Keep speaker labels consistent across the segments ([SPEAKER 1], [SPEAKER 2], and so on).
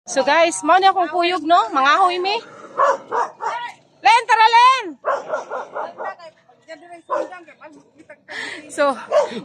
[SPEAKER 1] So guys, mao na akong kuyog no, mangahoy mi. Len, tara Len. So,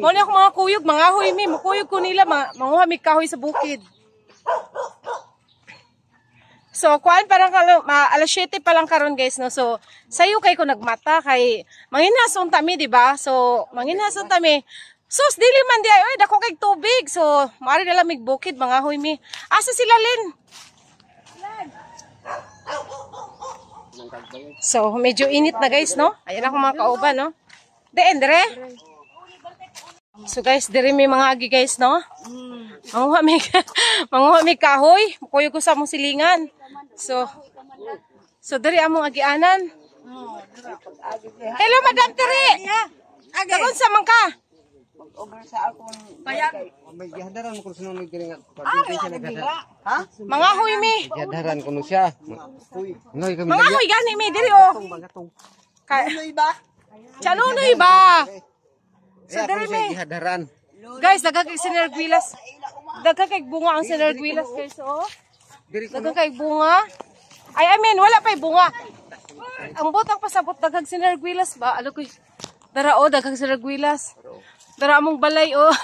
[SPEAKER 1] mao na akong mga kuyog, mangahoy mi, makuyog ko nila, manguha mi kahoy sa bukid. So, kuan parang alas 7 pa lang karon guys no. So, sayo kay ko nagmata kay manginason tami, di ba? So, manginason tami. Sus, dili man di ay oy dako kay tubig. So, maari na lang migbukid mangahoy mi. Asa sila Len? So, medyo init na guys no. Ayan ako mga kauban no. Dire. So guys, dire may mga agi guys no. Manguha mi kahoy, kuyo ko sa mong silingan. So dire among agianan. Hello Madam Tere. Dagon sa man ka?
[SPEAKER 2] Mag-over sa akong payag. May gihadaran ko sa nung giringat.
[SPEAKER 1] Ha? Mangahoy mi.
[SPEAKER 2] Gihadaran ko no siya. Ngoy kami.
[SPEAKER 1] Mangahoy gani mi diri oh.
[SPEAKER 2] Nunoy ba?
[SPEAKER 1] Chanunoy ba?
[SPEAKER 2] So dire mi gihadaran.
[SPEAKER 1] Guys, dagkag sinergwilas. Dagkag bunga ang sinergwilas guys oh. Dagkag bunga. I mean, wala pa'y bunga. Ang botang pasabot dagkag sinergwilas ba? Alo ko. Dara oh, dagkag sinergwilas. Dara among balay oh.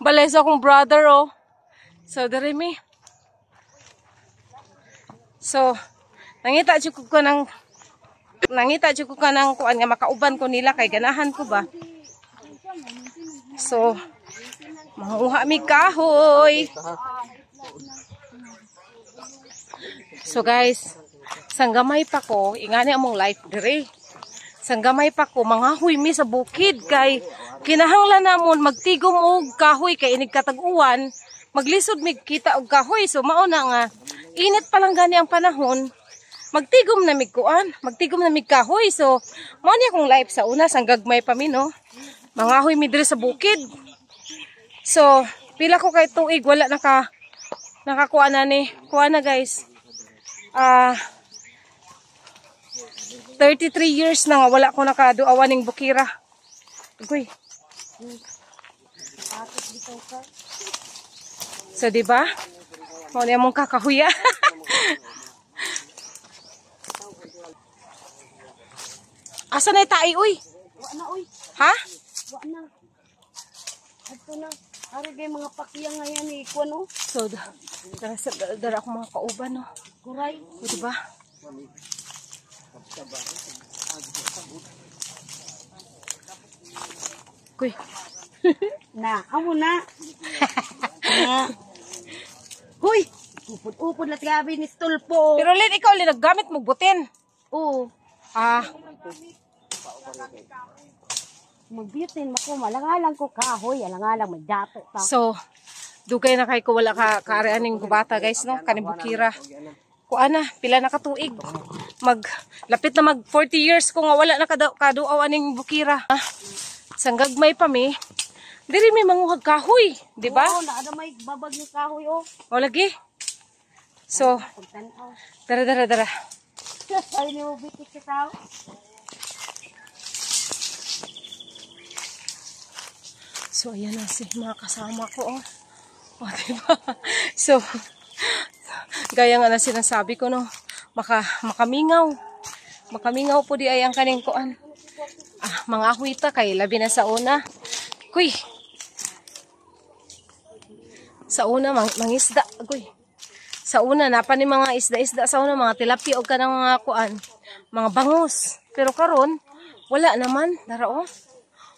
[SPEAKER 1] Balay sa akong brother oh. So dere mi. So nangita jud ko nang kuan nga makauban ko nila kay ganahan ko ba. So manguha mi kahoy. So guys, sanggamay pa ko, ingani among life dire. Sanggamay pa ko, mangahoy mi sa bukid kay kinahanglan namon magtigom og kahoy kay inig katag-uwan, maglisod mig kita og kahoy. So mao na nga init pa lang gani ang panahon. Magtigom na mig kuan, magtigom na mig kahoy. So mao ni akong life sa una sanggagmay pa mi no. Mangahoy mi dire sa bukid. So pila ko kay tuig wala nakakuha na ni. Kuha na guys. 33 years na nga wala ko nakaduawan ning bukira. Uy. So di ba? Mo ni among kakahuya. Asa na tayo uy?
[SPEAKER 3] Wa na uy.
[SPEAKER 1] Ha?
[SPEAKER 3] Wa na. Adto na. Ari gay mga pakiyang ngayon ni kuan oh.
[SPEAKER 1] So dara ako mga kauban no.
[SPEAKER 3] Kuray.
[SPEAKER 1] O di ba? Kuy.
[SPEAKER 3] Na, amo na. Na. Huy. Upod-upod lat gabi ni stulpo.
[SPEAKER 1] Pero Lin, ikaw Lin, naggamit mo butin.
[SPEAKER 3] Oo. Magbitin mako malangalang ko kahoy, alangalang may dato ta.
[SPEAKER 1] So, dugay na kay ko wala kaareaning gubata guys no, kaning bukira. Kuana, pila na katuig. Lapit na mag 40 years ko nga wala na kaduaw aning bukira. Sanggagmay pa mi. Diri mi manguhag kahoy, di ba?
[SPEAKER 3] Oo, naada may babag ni kahoy oh.
[SPEAKER 1] O lagi. So, dara.
[SPEAKER 3] Ay ni mo bitik sa tao.
[SPEAKER 1] So, ayan na si mga kasama ko oh. O, diba? So, gaya nga na sinasabi ko no, makamingaw po di ay ang kaning kuan. Mga huita kay labi na sa una. Kuy. Sa una mangisda, kuy. Sa una napa ni mga isda sa una mga tilapia og kanang mga kuan, mga bangus. Pero karon wala naman, dara oh.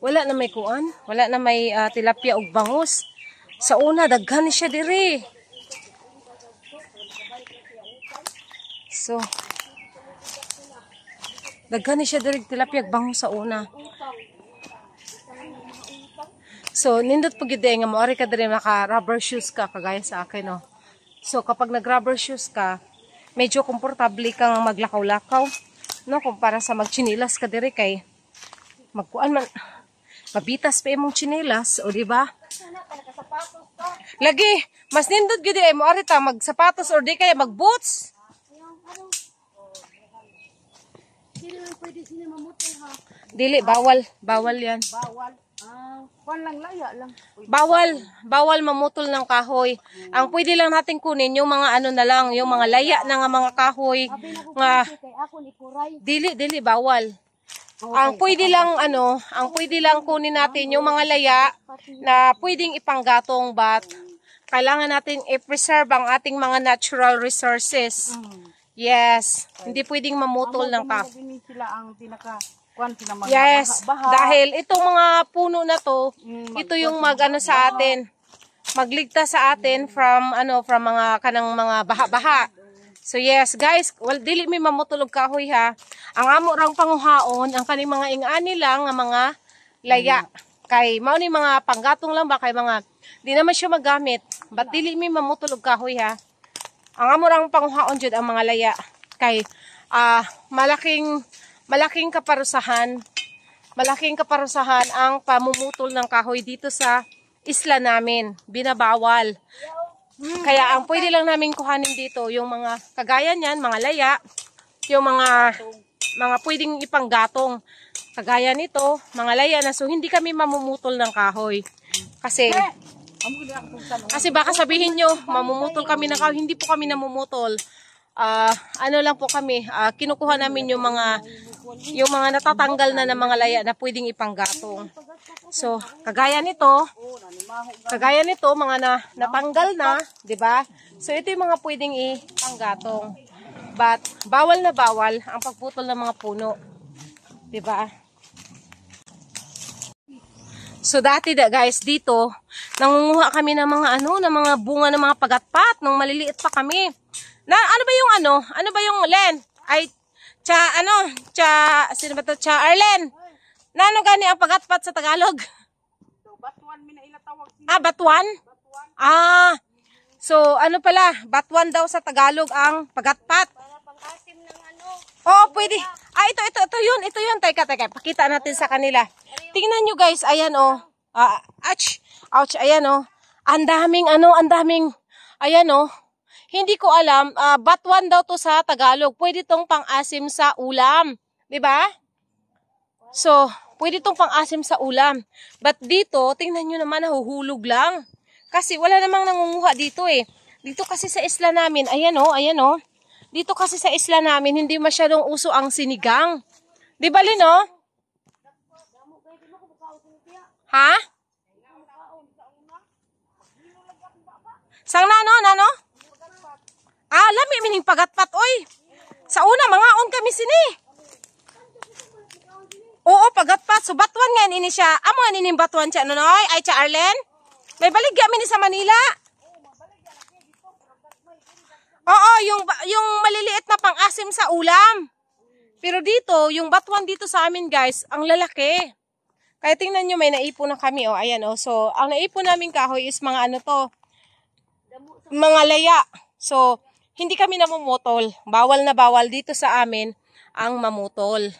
[SPEAKER 1] Wala na may kuan, wala na may tilapia og bangus. Sa una daghan siya diri. So, daghan siya diri tilapia bangus sa una. So, nindot pag yun nga maari ka diri maka rubber shoes ka kagaya sa akin no. So, kapag nag rubber shoes ka, medyo komportable kang maglakaw-lakaw no kumpara sa magchinilas ka diri kay magkuan man mabitas pa imong chinilas o di ba? Lagi, mas nindot gyud ay moari ta magsapatos or di kaya magboots.
[SPEAKER 3] Sino man pwede sino mamutin ha?
[SPEAKER 1] Dili bawal yan.
[SPEAKER 3] Bawal. Kuan lang laya lang.
[SPEAKER 1] Bawal mamutol ng kahoy. Ang pwede lang natin kunin yung mga ano na lang, yung mga laya na nga mga kahoy nga
[SPEAKER 3] Kay ako ni kuray.
[SPEAKER 1] dili bawal. Ang pwede lang kunin natin yung mga laya na pwedeng ipanggatong, but kailangan natin i-preserve ang ating mga natural resources. Yes, hindi pwedeng mamutol ng kahoy.
[SPEAKER 3] Sila ang pinaka kuan sila mga
[SPEAKER 1] Yes,
[SPEAKER 3] baha.
[SPEAKER 1] dahil itong mga puno na to, ito yung mag-ano sa atin, magligtas sa atin from mga kanang mga baha-baha. So yes, guys, dili mi mamutulog kahoy ha. Ang amo rang panguhaon, ang kaning mga ingani lang nga mga laya. Kay mao ni mga panggatong lang ba kay mga di naman siya magamit. But dili mi mamutulog kahoy ha. Ang amo rang panguhaon jud ang mga laya. Kay malaking kaparusahan ang pamumutol ng kahoy dito sa isla namin. Binabawal. Kaya ang pwede lang namin kuhanin dito, yung mga kagaya niyan, mga laya, yung mga pwedeng ipanggatong. Kagaya nito, mga laya na, so hindi kami mamumutol ng kahoy. Kasi baka sabihin nyo, mamumutol kami ng kahoy. Hindi po kami namumutol. Lang po kami, kinukuha namin yung mga natatanggal na ng mga laya na pwedeng ipanggatong. So, kagaya nito, mga natanggal na, 'di ba? So, ito yung mga pwedeng ipanggatong. But bawal na bawal ang pagputol ng mga puno. 'Di ba? So, dati guys, dito nangunguha kami ng mga ng mga bunga ng mga pagatpat nung maliliit pa kami. Ano ba yung Len? Ay, sino ba to? Arlen. Nano gani ang pagatpat sa Tagalog?
[SPEAKER 3] Batuan mi na ilatawag.
[SPEAKER 1] Batuan? So batuan daw sa Tagalog ang pagatpat.
[SPEAKER 3] Para pang-asim ng
[SPEAKER 1] Pwede. Ito yun. Teka, pakita natin sa kanila. Tingnan nyo guys, ayan ouch, ayan Ang daming, ayan Hindi ko alam, batuan daw to sa Tagalog. Pwede tong pang-asim sa ulam. 'Di ba? So, pwede tong pang-asim sa ulam. But dito, tingnan nyo naman, nahuhulog lang. Kasi wala namang nangunguha dito eh. Dito kasi sa isla namin, ayan Dito kasi sa isla namin, hindi masyadong uso ang sinigang. 'Di ba, Lino? Ha? Sang nano? Lami mining pagatpat, oy. Sa una, mangaon kami sini. Oo, pagatpat. So, batuan nga ini siya. Amo nga nining batuan siya, noy? Ay, siya, Arlen? May baligya mini sa Manila. Oo, yung maliliit na pang-asim sa ulam. Pero dito, yung batuan dito sa amin, guys, ang lalaki. Kaya tingnan nyo, may naipon na kami, ayan, So, ang naipon namin kahoy is mga mga laya. So, hindi kami namumutol. Bawal na bawal dito sa amin ang mamutol.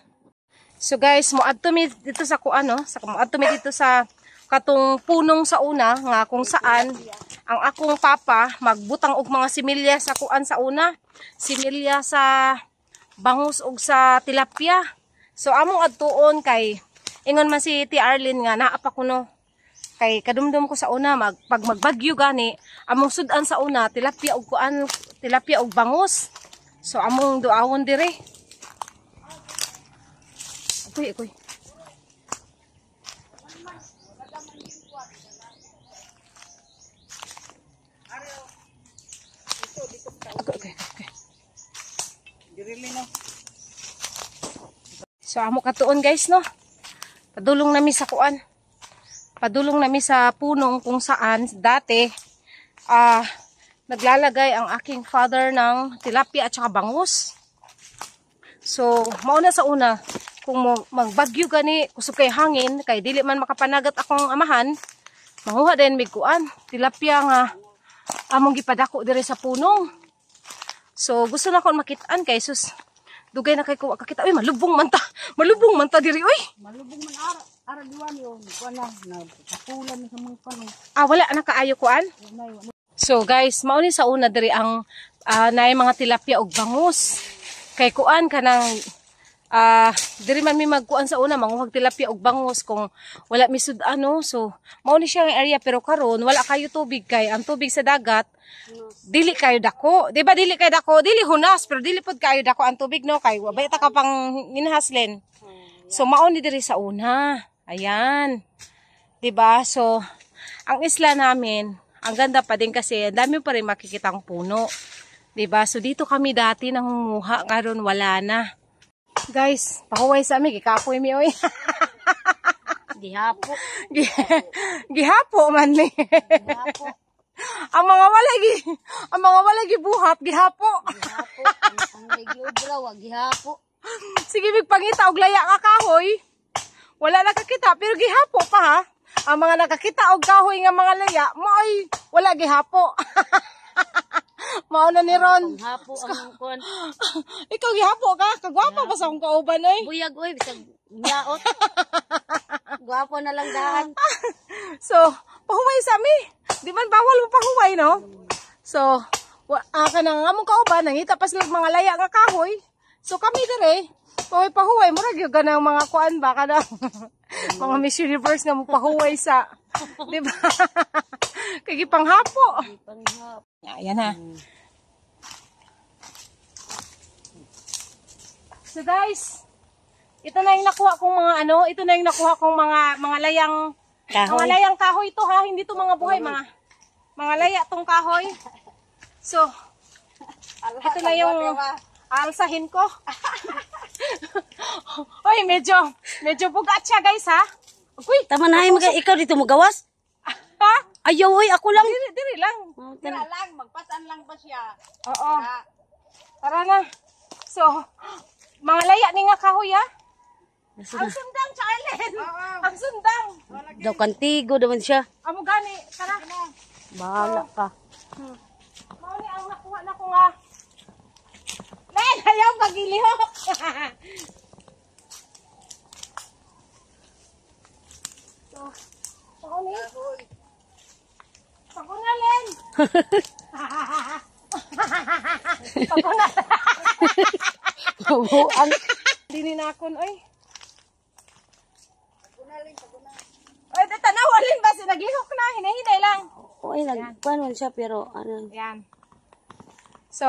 [SPEAKER 1] So guys, muadto mi dito sa dito sa katong punong sa una nga kung saan ang akong papa magbutang og mga similya sa kuan sa una. Similya sa bangus og sa tilapia. So among adtuon kay ingon man si T. Arlene nga naa pa kuno. Kay kadumdum ko sa una pag magbagyo gani among sudan sa una tilapia og bangus. So among duawon dire. Akoy. Okay. So amo katuon guys no. Padulong nami sa kuan. Padulong nami sa punong kung saan dati naglalagay ang aking father ng tilapia at saka bangus. So, mauna sa una, kung magbagyo gani, kusog kay hangin, kay dili man makapanagat akong amahan, manguha din miguan, tilapia nga among gipadako dire sa punong. So, gusto na akong makitaan kay sus. Dugay na kay kuha kakita. Uy, malubong man ta diri, uy.
[SPEAKER 3] Malubong man ara diwan yo. Wala na kapulan sa mga pano.
[SPEAKER 1] Wala na kaayo kuan. So, guys, mauni sa una diri ang naay mga tilapia og bangus. Kay kuan kanang diri man mi magkuan sa una manguhag tilapia og bangos kung wala mi sud ano. So mao ni siya nga area, pero karon wala kayo tubig kay ang tubig sa dagat dili kayo dako. Di ba dili kayo dako? Dili hunas pero dili pud kayo dako ang tubig no kay wabay ta ka pang ginhaslen. So mao ni diri sa una. Ayan. Di ba? So ang isla namin, ang ganda pa din kasi dami pa rin makikitang puno. Diba? So dito kami dati nangunguha, karon wala na. Guys, pahuway sa amin, gikapoy mi oy.
[SPEAKER 3] Gihapo.
[SPEAKER 1] Gihapo man ni.
[SPEAKER 3] Gihapo.
[SPEAKER 1] ang mga wala gibuhap, gihapo.
[SPEAKER 3] Gihapo. Ang nagyobra, wag gihapo.
[SPEAKER 1] Sige, magpangita og laya ka kahoy. Wala nakakita pero gihapo pa ha. Ang mga nakakita og kahoy nga mga laya, mo'y wala gihapo. Mauna ni Ron.
[SPEAKER 3] Panghapo ang kon.
[SPEAKER 1] Ikaw gihapo ka, kagwapa ba sa akong kauban oy?
[SPEAKER 3] Buyag oy, bisag nyaot. Gwapo na lang dahan.
[SPEAKER 1] So, pahuway sa mi. Di man bawal mo pahuway, no? So, kanang among kauban, nangita pa sila mga laya nga kahoy. So, kami dire, pahuway, murag yung ganang mga kuan ba, kanang mga Miss Universe nga magpahuway sa, di ba? Kaya panghapo.
[SPEAKER 3] Panghapo.
[SPEAKER 1] Ayan ha. So guys, ito na yung nakuha kong mga ano, ito na yung nakuha kong mga layang kahoy. Mga layang kahoy to ha, hindi to mga buhay, mga laya tong kahoy. So, ito na yung alsahin ko. Oy, medyo bugat siya guys ha. Uy,
[SPEAKER 3] Tama na ikaw dito magawas?
[SPEAKER 1] ha?
[SPEAKER 3] Ayaw oy, ako lang.
[SPEAKER 1] Diri lang.
[SPEAKER 2] Tira lang, magpasan lang ba siya?
[SPEAKER 1] Oo. Tara na. So, mga laya ni nga kahoy ha. Ang sundang, Charlene. Ang sundang.
[SPEAKER 3] Daw kantigo naman siya.
[SPEAKER 1] Amo gani, tara.
[SPEAKER 3] Bahala ka.
[SPEAKER 1] Mao ni ang nakuha na ko nga. Len, ayaw pagilihok. So, mao ni. Pako na, Len. Pako na.
[SPEAKER 3] Bubuan.
[SPEAKER 1] Dini na akon, oy. Oy, tanawalin ba si naglihok na, hinahinay lang.
[SPEAKER 3] Oy, nagpanon siya pero ano.
[SPEAKER 1] Yan. So,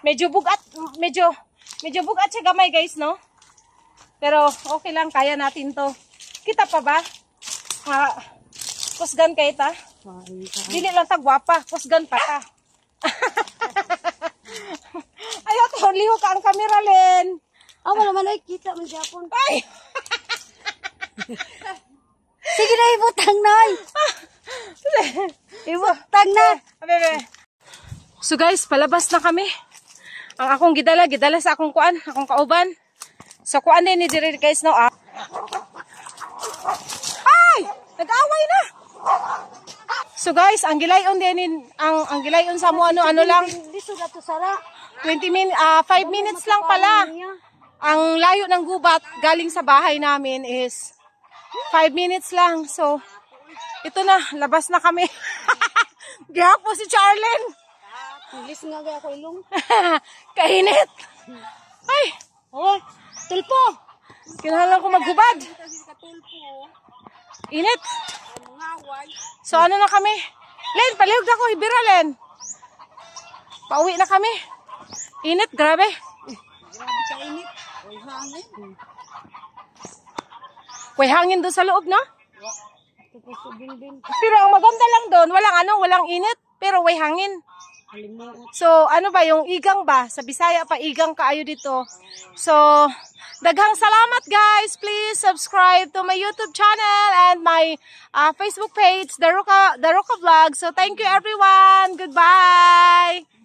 [SPEAKER 1] medyo bugat siya gamay guys, no? Pero okay lang, kaya natin to. Kita pa ba? Kusgan kayo ta? Dili lang ta gwapa, kusgan pa ta. Ayaw to, lihok ka ang kamera, Len.
[SPEAKER 3] Wala man ay kita man Japon.
[SPEAKER 1] Ay!
[SPEAKER 3] Sige na, ibutang na. Ibutang na.
[SPEAKER 1] Bebe. So guys, palabas na kami. Ang akong gidala sa akong kuan, akong kauban. So kuan din ni diri guys no. Ay! Nag-away na. So guys, ang gilayon din ang gilayon sa mo ano lang.
[SPEAKER 3] Dito na to sara.
[SPEAKER 1] 5 minutes lang pala. Ang layo ng gubat galing sa bahay namin is 5 minutes lang. So, ito na, labas na kami. Gihapo si Charlene.
[SPEAKER 3] Ilis nga gaya ko ilong.
[SPEAKER 1] Kainit. Ay,
[SPEAKER 3] Oh, tulpo.
[SPEAKER 1] kinahalan ko maghubad. Init. So, ano na kami? Len, palihog na ko, hibira, Len. Pauwi na kami. Init, grabe.
[SPEAKER 2] Grabe ka init. Uy, hangin.
[SPEAKER 1] May hangin doon sa loob, no? Pero ang maganda lang doon, walang init, pero may hangin. So, ano ba, yung igang ba? Sa Bisaya pa, igang kaayo dito. So, daghang salamat guys. Please subscribe to my YouTube channel and my Facebook page, The Roca Vlog. So, thank you everyone. Goodbye!